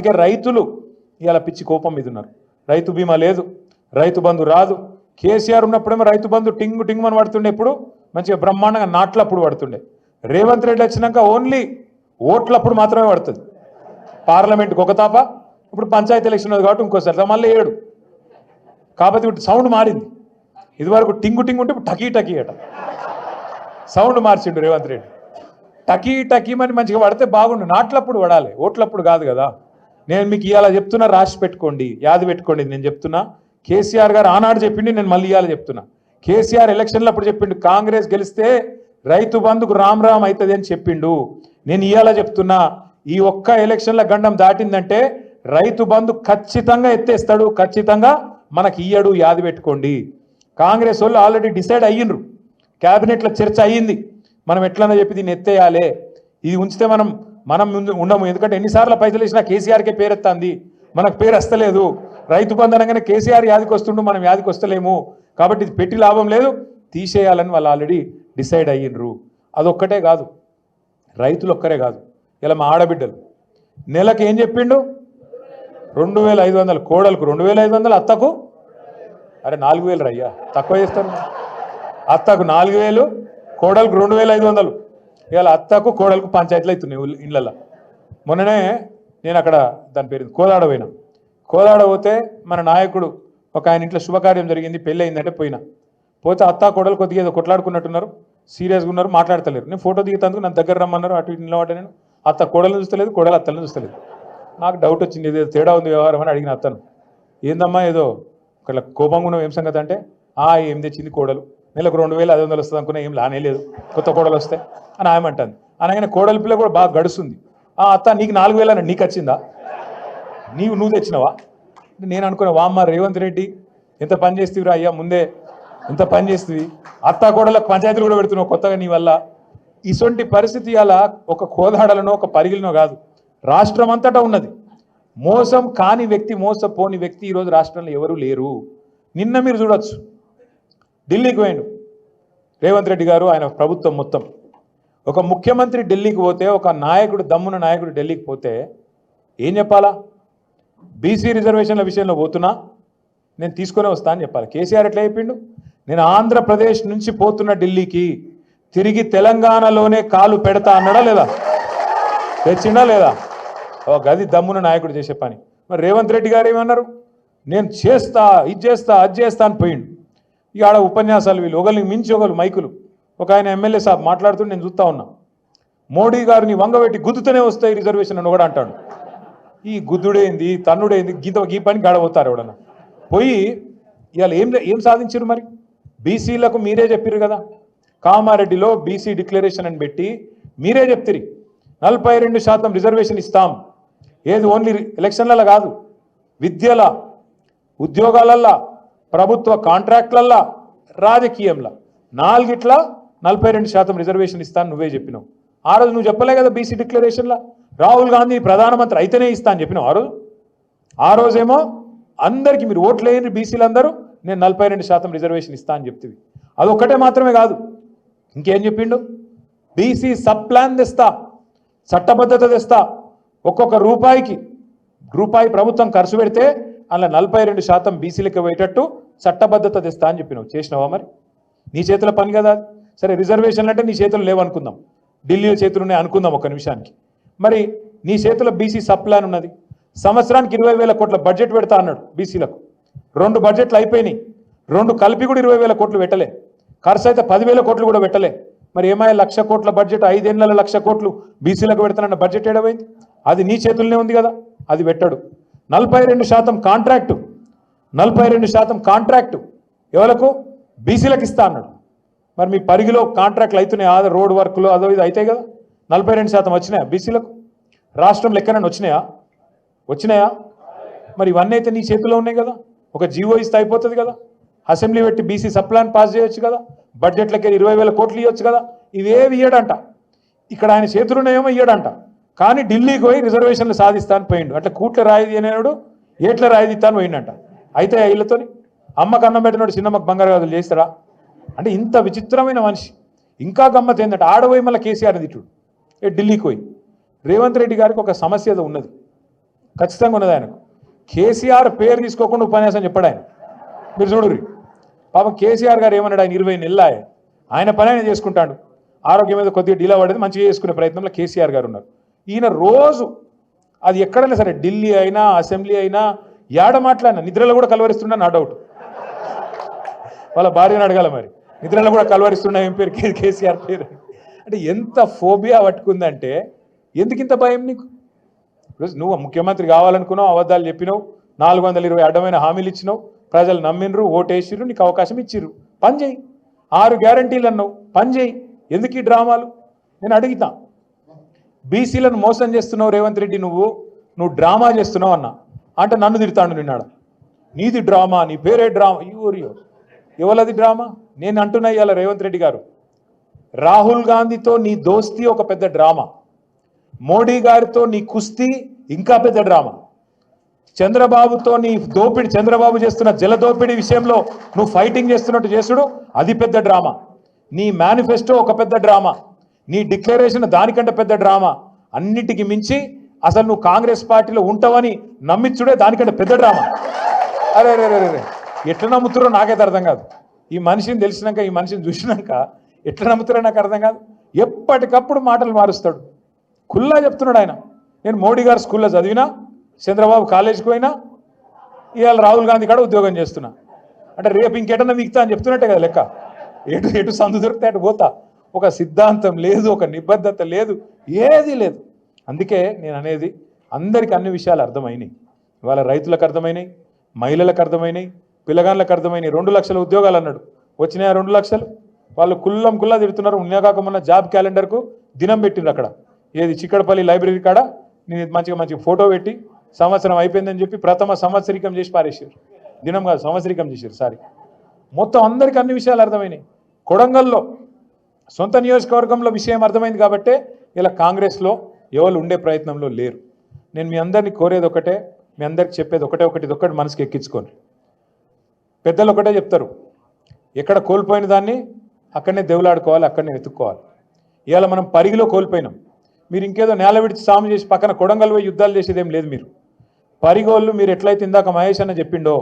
అందుకే రైతులు ఇవాళ పిచ్చి కోపం మీద ఉన్నారు. రైతు బీమా లేదు, రైతు బంధు రాదు. కేసీఆర్ ఉన్నప్పుడేమో రైతు బంధు టింగ్ టింగ్ అని పడుతుండే, ఇప్పుడు మంచిగా బ్రహ్మాండంగా నాట్లప్పుడు పడుతుండే. రేవంత్ రెడ్డి వచ్చినాక ఓన్లీ ఓట్లప్పుడు మాత్రమే పడుతుంది. పార్లమెంట్కి ఒక తాప, ఇప్పుడు పంచాయతీ ఎలక్షన్ ఉంది కాబట్టి ఇంకోసారి మళ్ళీ 7. కాబట్టి ఇప్పుడు సౌండ్ మారింది. ఇదివరకు టింగు టింగు ఉంటే ఇప్పుడు టకీ టకీ అట సౌండ్ మార్చిండు రేవంత్ రెడ్డి. టకీ టకీ అని మంచిగా పడితే బాగుండు. నాట్లప్పుడు పడాలి, ఓట్లప్పుడు కాదు కదా. నేను మీకు ఇవాళ చెప్తున్నా, రాసి పెట్టుకోండి, యాది పెట్టుకోండి. నేను చెప్తున్నా, కేసీఆర్ గారు ఆనాడు చెప్పిండి, నేను మళ్ళీ ఇవాళ చెప్తున్నా. కేసీఆర్ ఎలక్షన్లో అప్పుడు చెప్పిండు కాంగ్రెస్ గెలిస్తే రైతు బంధుకు రామ్ రామ్ అవుతుంది అని చెప్పిండు. నేను ఇవాళ చెప్తున్నా, ఈ ఒక్క ఎలక్షన్ల గండం దాటిందంటే రైతు బంధు ఖచ్చితంగా ఎత్తేస్తాడు, ఖచ్చితంగా మనకి ఇయ్యడు. యాది పెట్టుకోండి. కాంగ్రెస్ వాళ్ళు ఆల్రెడీ డిసైడ్ అయ్యిండ్రు, క్యాబినెట్లో చర్చ అయ్యింది. మనం ఎట్లన్నా చెప్పి దీన్ని ఎత్తేయాలి, ఇది ఉంచితే మనం ఉండము. ఎందుకంటే ఎన్నిసార్లు పైసలు ఇచ్చినా కేసీఆర్కే పేరెత్తాంది, మనకు పేరు వస్తలేదు. రైతు బంధు అనగానే కేసీఆర్ యాదికి వస్తుండు, మనం యాదికి వస్తలేము. కాబట్టి ఇది పెట్టి లాభం లేదు, తీసేయాలని వాళ్ళు ఆల్రెడీ డిసైడ్ అయ్యిండ్రు. అదొక్కటే కాదు, రైతులు ఒక్కరే కాదు, ఇలా మా ఆడబిడ్డలు నెలకు ఏం చెప్పిండు, 2500 కోడలకు 2500, అత్తకు అరే 4000 రయ్యా, తక్కువ చేస్తారు. అత్తకు 4000, కోడలకు 2500. ఇవాళ అత్తకు కోడలకు పంచాయతీలు అవుతున్నాయి ఇళ్ళల్లో. మొన్ననే నేను అక్కడ దాని పేరు కోదాడ పోయినా. కోదాడ పోతే మన నాయకుడు ఒక ఆయన ఇంట్లో శుభకార్యం జరిగింది, పెళ్ళి అయిందంటే పోతే అత్త కోడలు కొద్దిగా ఏదో కొట్లాడుకున్నట్టున్నారు, సీరియస్గా ఉన్నారు, మాట్లాడతలేరు. నేను ఫోటో దిగుతందుకు నన్ను దగ్గర రమ్మన్నారు. అటు ఇటు నిలబడ్డా. నేను అత్త కోడలను చూస్తలేదు, కోడలు అత్తలను చూస్తలేదు. నాకు డౌట్ వచ్చింది, ఏదో తేడా ఉంది వ్యవహారం అని అడిగిన అత్తను. ఏందమ్మా ఏదో ఒకళ్ళ కోపంగా ఉన్నావు, ఏం సంగతి అంటే ఏం తెచ్చింది కోడలు, నెలకు 2500 వస్తుంది అనుకున్నా, ఏం లానే లేదు, కొత్త కోడలు వస్తే అని ఆమె అంటుంది. అనగానే కోడలి పిల్ల కూడా బాగా గడుస్తుంది. అత్త నీకు 4000 అని నీకు వచ్చిందా, నువ్వు తెచ్చినవా? నేను అనుకున్నా, వామ్మ రేవంత్ రెడ్డి ఎంత పని చేస్తీవిరా అయ్యా, ముందే ఎంత పని చేస్తుంది, అత్త కోడలకు పంచాయతీలు కూడా పెడుతున్నావు కొత్తగా నీ వల్ల. ఇటువంటి పరిస్థితి అలా ఒక కోదాడలనో ఒక పరిగిలినో కాదు, రాష్ట్రం అంతటా ఉన్నది. మోసం కాని వ్యక్తి, మోసపోని వ్యక్తి ఈరోజు రాష్ట్రంలో ఎవరూ లేరు. నిన్న మీరు చూడొచ్చు, ఢిల్లీకి పోయిండు రేవంత్ రెడ్డి గారు, ఆయన ప్రభుత్వం మొత్తం. ఒక ముఖ్యమంత్రి ఢిల్లీకి పోతే, ఒక నాయకుడు, దమ్మున నాయకుడు ఢిల్లీకి పోతే ఏం చెప్పాలా? బీసీ రిజర్వేషన్ల విషయంలో పోతున్నా, నేను తీసుకునే వస్తా అని చెప్పాలి. కేసీఆర్ ఎట్లా చెప్పిండు, నేను ఆంధ్రప్రదేశ్ నుంచి పోతున్న ఢిల్లీకి, తిరిగి తెలంగాణలోనే కాలు పెడతా అన్నాడా లేదా? తెచ్చిండా లేదా? గది దమ్మున నాయకుడు చేసే పని. మరి రేవంత్ రెడ్డి గారు ఏమన్నారు, నేను చేస్తా, ఇది చేస్తా, అది చేస్తా అని పోయిండు. ఇక ఆడ ఉపన్యాసాలు వీళ్ళు ఒకరికి మించి ఒకరు మైకులు. ఒక ఆయన ఎమ్మెల్యే సాబ్ మాట్లాడుతుంటే నేను చూస్తూ ఉన్నా, మోడీ గారిని వంగబెట్టి గుద్దుతూనే వస్తాయి రిజర్వేషన్ అని కూడా అంటాడు. ఈ గుద్దుడేంది, తన్నుడేంది, ఈ పని గడబోతారు ఎవడన్నా పోయి. ఇవాళ ఏం సాధించారు మరి? బీసీలకు మీరే చెప్పారు కదా, కామారెడ్డిలో బీసీ డిక్లరేషన్ అని పెట్టి మీరే చెప్తిరి 42% రిజర్వేషన్ ఇస్తాం. ఏది ఓన్లీ ఎలక్షన్లలో కాదు, విద్యల, ఉద్యోగాలల్లా, ప్రభుత్వ కాంట్రాక్ట్లల్లా, రాజకీయంలో, 42% రిజర్వేషన్ ఇస్తాను నువ్వే చెప్పినావు. ఆ రోజు నువ్వు చెప్పలే కదా బీసీ డిక్లరేషన్లో, రాహుల్ గాంధీ ప్రధానమంత్రి అయితేనే ఇస్తా అని చెప్పినావు ఆ రోజేమో అందరికీ మీరు ఓట్లు వేయండి బీసీలందరూ, నేను 42% రిజర్వేషన్ ఇస్తా అని చెప్తుంది. అదొక్కటే మాత్రమే కాదు, ఇంకేం చెప్పిండు, బీసీ సబ్ ప్లాన్ తెస్తా, చట్టబద్ధత తెస్తా, ఒక్కొక్క రూపాయి ప్రభుత్వం ఖర్చు పెడితే అలా 42% బీసీలకు పోయేటట్టు చట్టబద్ధత తెస్తా అని చెప్పినావు. చేసినావా మరి? నీ చేతుల పని కదా. సరే రిజర్వేషన్లు అంటే నీ చేతులు లేవనుకుందాం, ఢిల్లీ చేతులు ఉన్నాయి అనుకుందాం ఒక నిమిషానికి. మరి నీ చేతుల బీసీ సబ్ ప్లాన్ ఉన్నది, సంవత్సరానికి 20,000 కోట్ల బడ్జెట్ పెడతా అన్నాడు బీసీలకు. 2 బడ్జెట్లు అయిపోయినాయి, 2 కలిపి కూడా 20,000 కోట్లు పెట్టలే, ఖర్చు అయితే 10,000 కోట్లు కూడా పెట్టలే. మరి ఏమైనా 1,00,000 కోట్ల బడ్జెట్, 5 ఏళ్లలో 1,00,000 కోట్లు బీసీలకు పెడతానన్న బడ్జెట్ ఏడవైంది? అది నీ చేతుల్లోనే ఉంది కదా, అది పెట్టాడు. 42% కాంట్రాక్టు, 42% కాంట్రాక్టు ఎవరకు? బీసీలకు ఇస్తా అన్నాడు. మరి మీ పరిగిలో కాంట్రాక్ట్లు అవుతున్నాయి, ఆ రోడ్ వర్క్లు అదో ఇది అవుతాయి కదా. 42% వచ్చినాయా బీసీలకు? రాష్ట్రంలో ఎక్కడైనా వచ్చినాయా? మరి ఇవన్నీ అయితే నీ చేతిలో ఉన్నాయి కదా. ఒక జీవో ఇస్తే అయిపోతుంది కదా, అసెంబ్లీ పెట్టి బీసీ సబ్ ప్లాన్ పాస్ చేయొచ్చు కదా, బడ్జెట్లకి 20,000 కోట్లు ఇవ్వచ్చు కదా. ఇవేవి ఇయ్యడంట, ఇక్కడ ఆయన చేతులున్నాయేమో ఇయ్యడంట. కానీ ఢిల్లీకి పోయి రిజర్వేషన్లు సాధిస్తాను పోయిండు. అట్లా కూట్ల రాయిది అనేవాడు ఏట్ల రాయిది ఇస్తాను పోయిండంట. అయితే ఇళ్ళతో అమ్మకు అన్నం పెట్టినాడు, చిన్నమ్మకు బంగారు గాజులు చేస్తారా అంటే? ఇంత విచిత్రమైన మనిషి. ఇంకా గమ్మత్ ఏంటంటే ఆడపోయి మళ్ళీ కేసీఆర్ తిట్టుడు. ఢిల్లీకి పోయి రేవంత్ రెడ్డి గారికి ఒక సమస్య ఏదో ఉన్నది. ఖచ్చితంగా ఉన్నది ఆయనకు. కేసీఆర్ పేరు తీసుకోకుండా ఉపన్యాసం చెప్పాడు ఆయన. మీరు చూడుర్రి పాపం కేసీఆర్ గారు ఏమన్నాడు, ఆయన 20 నెలలు ఆయన పని ఆయన చేసుకుంటాడు. ఆరోగ్యం మీద కొద్దిగా డీలా పడేది, మంచిగా చేసుకునే ప్రయత్నంలో కేసీఆర్ గారు ఉన్నారు. ఈయన రోజు అది ఎక్కడైనా సరే, ఢిల్లీ అయినా అసెంబ్లీ అయినా ఏడ మాట్లాడినా నిద్రలో కూడా కలవరిస్తున్నా, నా డౌట్. వాళ్ళ భార్యను అడగాల మరి, నిద్రలో కూడా కలవరిస్తున్నా ఏం పేరు కేసీఆర్ పేరు అంటే. ఎంత ఫోబియా పట్టుకుందంటే, ఎందుకు ఇంత భయం నీకు? నువ్వు ముఖ్యమంత్రి కావాలనుకున్నావు, అబద్ధాలు చెప్పినావు, 420 అడ్డమైన హామీలు ఇచ్చినావు, ప్రజలు నమ్మినరు, ఓటేసిరు, నీకు అవకాశం ఇచ్చిర్రు, పని చేయి. 6 గ్యారంటీలు అన్నావు, పని చేయి. ఎందుకు ఈ డ్రామాలు? నేను అడుగుతా. బీసీలను మోసం చేస్తున్నావు రేవంత్ రెడ్డి, నువ్వు డ్రామా చేస్తున్నావు అన్నా అంటే నన్ను తిడతాడు నిన్నాడు. నీది డ్రామా, నీ పేరే డ్రామా. యూరియో ఎవరది డ్రామా? నేను అంటున్నా ఇవాళ రేవంత్ రెడ్డి గారు, రాహుల్ గాంధీతో నీ దోస్తీ ఒక పెద్ద డ్రామా, మోడీ గారితో నీ కుస్తీ ఇంకా పెద్ద డ్రామా, చంద్రబాబుతో నీ దోపిడి, చంద్రబాబు చేస్తున్న జలదోపిడి విషయంలో నువ్వు ఫైటింగ్ చేస్తున్నట్టు చేసుడు అది పెద్ద డ్రామా, నీ మేనిఫెస్టో ఒక పెద్ద డ్రామా, నీ డిక్లరేషన్ దానికంటే పెద్ద డ్రామా, అన్నిటికీ మించి అసలు నువ్వు కాంగ్రెస్ పార్టీలో ఉంటావని నమ్మించుడే దానికంటే పెద్ద డ్రామా. అరే రే రే రే ఎట్లా నమ్ముతారో నాకైతే అర్థం కాదు. ఈ మనిషిని తెలిసినాక, ఈ మనిషిని చూసినాక ఎట్లా నమ్ముతారో నాకు అర్థం కాదు. ఎప్పటికప్పుడు మాటలు మారుస్తాడు. ఖుల్లా చెప్తున్నాడు ఆయన, నేను మోడీ గారు స్కూల్లో చదివినా, చంద్రబాబు కాలేజీకి పోయినా, ఇవాళ రాహుల్ గాంధీ కాడ ఉద్యోగం చేస్తున్నా అంటే రేపు ఇంకెటన్నా మిగతా అని చెప్తున్నట్టే కదా లెక్క. ఎటు సందు దొరికితే అటు పోతా. ఒక సిద్ధాంతం లేదు, ఒక నిబద్ధత లేదు, ఏది లేదు. అందుకే నేను అనేది, అందరికీ అన్ని విషయాలు అర్థమైనాయి. ఇవాళ రైతులకు అర్థమైనాయి, మహిళలకు అర్థమైనాయి, పిల్లగాళ్ళకు అర్థమైనాయి. 2 లక్షల ఉద్యోగాలు అన్నాడు, వచ్చినాయా 2 లక్షలు? వాళ్ళు కుల్లా తిడుతున్నారు. ఉన్నకాకమున్న జాబ్ క్యాలెండర్కు దినం పెట్టిండ్రు అక్కడ, ఏది చిక్కడపల్లి లైబ్రరీ కాడ. నేను మంచిగా ఫోటో పెట్టి సంవత్సరం అయిపోయిందని చెప్పి ప్రథమ సంవత్సరికం చేసి పారేసారు. దినం కాదు, సంవత్సరికం చేశారు. సారీ, మొత్తం అందరికీ అన్ని విషయాలు అర్థమైనాయి. కొడంగల్లో సొంత నియోజకవర్గంలో విషయం అర్థమైంది కాబట్టే ఇలా కాంగ్రెస్లో ఎవరు ఉండే ప్రయత్నంలో లేరు. నేను మీ అందరినీ కోరేది ఒకటే, మీ అందరికి చెప్పేది ఒకటి మనసుకి ఎక్కించుకోండి. పెద్దలు ఒకటే చెప్తారు, ఎక్కడ కోల్పోయిన దాన్ని అక్కడనే దేవులాడుకోవాలి, అక్కడనే వెతుక్కోవాలి. ఇవాళ మనం పరిగిలో కోల్పోయినాం. మీరు ఇంకేదో నేల విడిచి సాము చేసి పక్కన కొడంగల్ పోయి యుద్ధాలు చేసేదేం లేదు. మీరు పరిగోళ్ళు, మీరు ఎట్లయితే ఇందాక మహేష్ అన్న చెప్పిండో,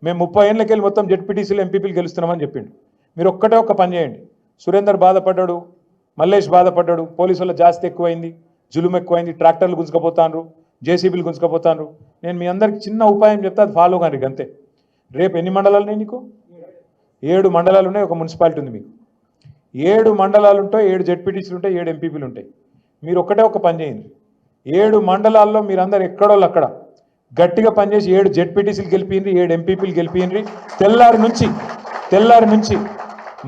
మేము 30 ఏళ్ళకెళ్ళి మొత్తం జెడ్పీటీసీలు ఎంపీపీలు గెలుస్తున్నామని చెప్పిండు. మీరు ఒక్క పని చేయండి. సురేందర్ బాధపడ్డాడు, మల్లేష్ బాధపడ్డాడు, పోలీసుల జాస్తి ఎక్కువైంది, జులుం ఎక్కువైంది, ట్రాక్టర్లు గుంజుకపోతాండ్రు, జేసీబీలు గుంజుకపోతాండ్రు. నేను మీ అందరికి చిన్న ఉపాయం చెప్తే అది ఫాలో కానీ అంతే. రేపు ఎన్ని మండలాలు ఉన్నాయి నీకు? 7 మండలాలు ఉన్నాయి, ఒక మున్సిపాలిటీ ఉంది మీకు. 7 మండలాలు ఉంటాయి, 7 జెడ్పీటీసీలు ఉంటాయి, 7 ఎంపీపీలు ఉంటాయి. మీరు ఒక పని చేయండి. 7 మండలాల్లో మీరందరూ ఎక్కడోళ్ళు అక్కడ గట్టిగా పనిచేసి 7 జెడ్పీటీసీలు గెలిపిండ్రి, 7 ఎంపీపీలు గెలిపిండ్రి. తెల్లారి నుంచి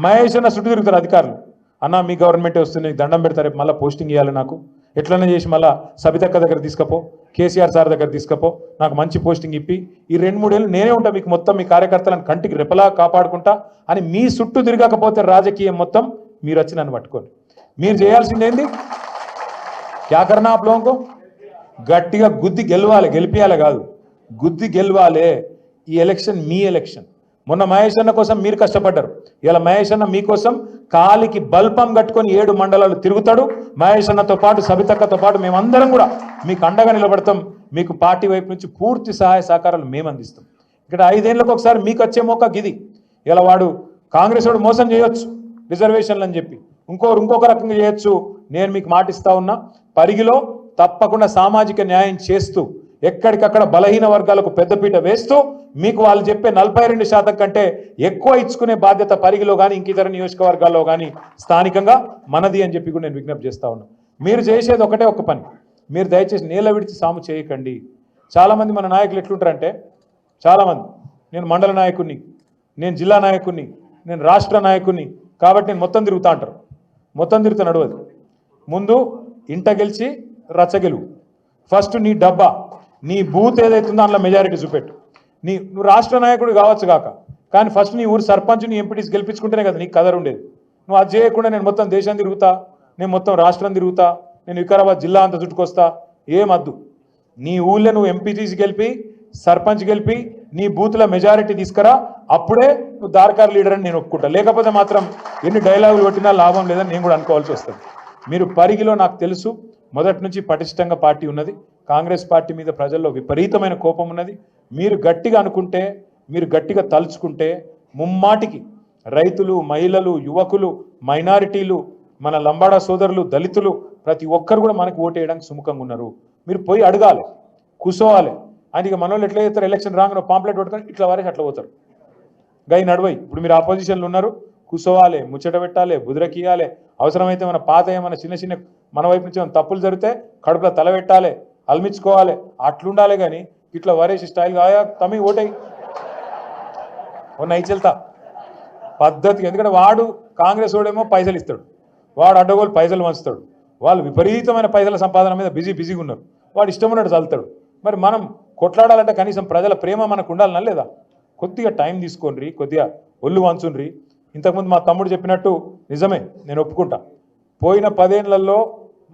మహేష్ అన్న చుట్టూ తిరుగుతారు అధికారులు. అన్న మీ గవర్నమెంటే వస్తుంది, దండం పెడతారు, రేపు మళ్ళీ పోస్టింగ్ ఇవ్వాలి నాకు, ఎట్లనే చేసి మళ్ళీ సబితక్క దగ్గర తీసుకపో, కేసీఆర్ సార్ దగ్గర తీసుకపో, నాకు మంచి పోస్టింగ్ ఇప్పి, ఈ 2-3 ఏళ్ళు నేనే ఉంటా మీకు మొత్తం మీ కార్యకర్తలను కంటికి రెపలా కాపాడుకుంటా అని మీ చుట్టూ తిరగకపోతే రాజకీయం మొత్తం మీరు వచ్చి నన్ను పట్టుకోండి. మీరు చేయాల్సింది ఏంది? క్యా కర్నా ఆప్ లోగోं को? గట్టిగా గుద్ది గెలవాలి, గెలిపియాలి కాదు, గుద్ది గెలవాలి. ఈ ఎలక్షన్ మీ ఎలక్షన్. మొన్న మహేష్ అన్న కోసం మీరు కష్టపడ్డారు, ఇలా మహేష్ అన్న మీకోసం కాలికి బల్పం కట్టుకొని 7 మండలాలు తిరుగుతాడు. మహేష్ అన్నతో పాటు, సబితక్కతో పాటు మేమందరం కూడా మీకు అండగా నిలబడతాం. మీకు పార్టీ వైపు నుంచి పూర్తి సహాయ సహకారాలు మేము అందిస్తాం. ఇక్కడ 5 ఏళ్ళకు ఒకసారి మీకు వచ్చే మోకా గిది. ఇలా వాడు కాంగ్రెస్ వాడు మోసం చేయొచ్చు రిజర్వేషన్లు అని చెప్పి, ఇంకొక రకంగా చేయొచ్చు. నేను మీకు మాటిస్తా ఉన్నా, పరిగిలో తప్పకుండా సామాజిక న్యాయం చేస్తూ, ఎక్కడికక్కడ బలహీన వర్గాలకు పెద్దపీట వేస్తూ, మీకు వాళ్ళు చెప్పే 42% కంటే ఎక్కువ ఇచ్చుకునే బాధ్యత పరిగిలో కానీ ఇంకితర నియోజకవర్గాల్లో కానీ స్థానికంగా మనది అని చెప్పి కూడా నేను విజ్ఞప్తి చేస్తా ఉన్నా. మీరు చేసేది ఒక పని, మీరు దయచేసి నేల విడిచి సాము చేయకండి. చాలామంది మన నాయకులు ఎట్లుంటారంటే, చాలామంది నేను మండల నాయకుడిని, నేను జిల్లా నాయకుడిని, నేను రాష్ట్ర నాయకుడిని కాబట్టి నేను మొత్తం తిరుగుతా అంటారు. మొత్తం తిరుగుతా నడవదు. ముందు ఇంట గెలిచి రచ్చగెలువు. ఫస్ట్ నీ డబ్బా, నీ బూత్ ఏదైతుందో అందులో మెజారిటీ చూపెట్టు. నువ్వు రాష్ట్ర నాయకుడు కావచ్చు కాక, కానీ ఫస్ట్ నీ ఊరు సర్పంచ్ని ఎంపీటీస్ గెలిపించుకుంటేనే కదా నీకు కదర్ ఉండేది. నువ్వు అది చేయకుండా నేను మొత్తం దేశం తిరుగుతా, నేను మొత్తం రాష్ట్రం తిరుగుతా, నేను వికారాబాద్ జిల్లా అంతా చుట్టుకొస్తా, ఏమద్దు. నీ ఊళ్ళో నువ్వు ఎంపీటీసీ గెలిపి, సర్పంచ్ గెలిపి, నీ బూత్ల మెజారిటీ తీసుకురా, అప్పుడే నువ్వు దార్కార్ లీడర్ అని నేను ఒప్పుకుంటా. లేకపోతే మాత్రం ఎన్ని డైలాగులు కొట్టినా లాభం లేదని నేను కూడా అనుకోవాల్సి వస్తుంది. మీరు పరిగిలో నాకు తెలుసు మొదటి నుంచి పటిష్టంగా పార్టీ ఉన్నది. కాంగ్రెస్ పార్టీ మీద ప్రజల్లో విపరీతమైన కోపం ఉన్నది. మీరు గట్టిగా అనుకుంటే, మీరు గట్టిగా తలుచుకుంటే ముమ్మాటికి రైతులు, మహిళలు, యువకులు, మైనారిటీలు, మన లంబాడా సోదరులు, దళితులు ప్రతి ఒక్కరు కూడా మనకు ఓటేయడానికి సుముఖంగా ఉన్నారు. మీరు పోయి అడగాలి, కూసోవాలి. ఆయన ఇక మనోళ్ళు ఎట్లా చేస్తారు, ఎలక్షన్ రాగానే పాంప్లెట్ పట్టుకొని ఇట్లా వారేసి అట్లా పోతారు. గై నడవై. ఇప్పుడు మీరు ఆపోజిషన్లు ఉన్నారు, కూసోవాలి, ముచ్చట పెట్టాలి, బుదిరకియాలి. అవసరమైతే మన పాత ఏమైనా చిన్న చిన్న మన వైపు నుంచి ఏమైనా తప్పులు జరిగితే కడుపులో తల పెట్టాలి, అల్మించుకోవాలి. అట్లుండాలి. కానీ ఇట్లా వరేసి స్టైల్ కాయా తమ్మి ఓటై నై చెల్తా పద్ధతి. ఎందుకంటే వాడు కాంగ్రెస్ వాడేమో పైసలు ఇస్తాడు, వాడు అడ్డగోలు పైసలు వంచుతాడు. వాళ్ళు విపరీతమైన పైసల సంపాదన మీద బిజీగా ఉన్నారు. వాడు ఇష్టం ఉన్నట్టు చల్లుతాడు. మరి మనం కొట్లాడాలంటే కనీసం ప్రజల ప్రేమ మనకు ఉండాలన్నా లేదా? కొద్దిగా టైం తీసుకోండి, కొద్దిగా ఒళ్ళు వంచుండ్రి. ఇంతకుముందు మా తమ్ముడు చెప్పినట్టు నిజమే, నేను ఒప్పుకుంటా. పోయిన 10 ఏళ్లలో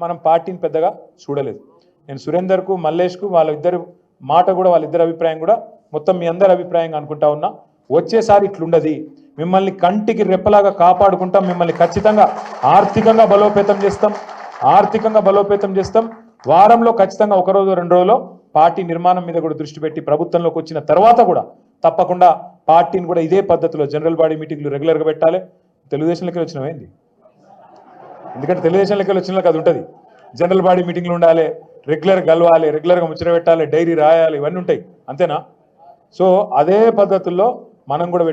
మనం పార్టీని పెద్దగా చూడలేదు. నేను సురేందర్కు, మల్లేష్కు వాళ్ళిద్దరు మాట కూడా, వాళ్ళిద్దరి అభిప్రాయం కూడా మొత్తం మీ అందరి అభిప్రాయంగా అనుకుంటా ఉన్నా. వచ్చేసారి ఇట్లుండది. మిమ్మల్ని కంటికి రెప్పలాగా కాపాడుకుంటాం. మిమ్మల్ని ఖచ్చితంగా ఆర్థికంగా బలోపేతం చేస్తాం. వారంలో ఖచ్చితంగా 1 రోజు 2 రోజుల్లో పార్టీ నిర్మాణం మీద కూడా దృష్టి పెట్టి ప్రభుత్వంలోకి వచ్చిన తర్వాత కూడా తప్పకుండా పార్టీని కూడా ఇదే పద్ధతిలో జనరల్ బాడీ మీటింగ్లు రెగ్యులర్గా పెట్టాలి. తెలుగుదేశంలోకి వచ్చినవేంది? ఎందుకంటే తెలుగుదేశంలోకి వచ్చిన అది ఉంటుంది. జనరల్ బాడీ మీటింగ్లు ఉండాలి, రెగ్యులర్గా కలవాలి, రెగ్యులర్గా ముచ్చట పెట్టాలి, డైరీ రాయాలి, ఇవన్నీ ఉంటాయి. అంతేనా? సో అదే పద్ధతుల్లో మనం కూడా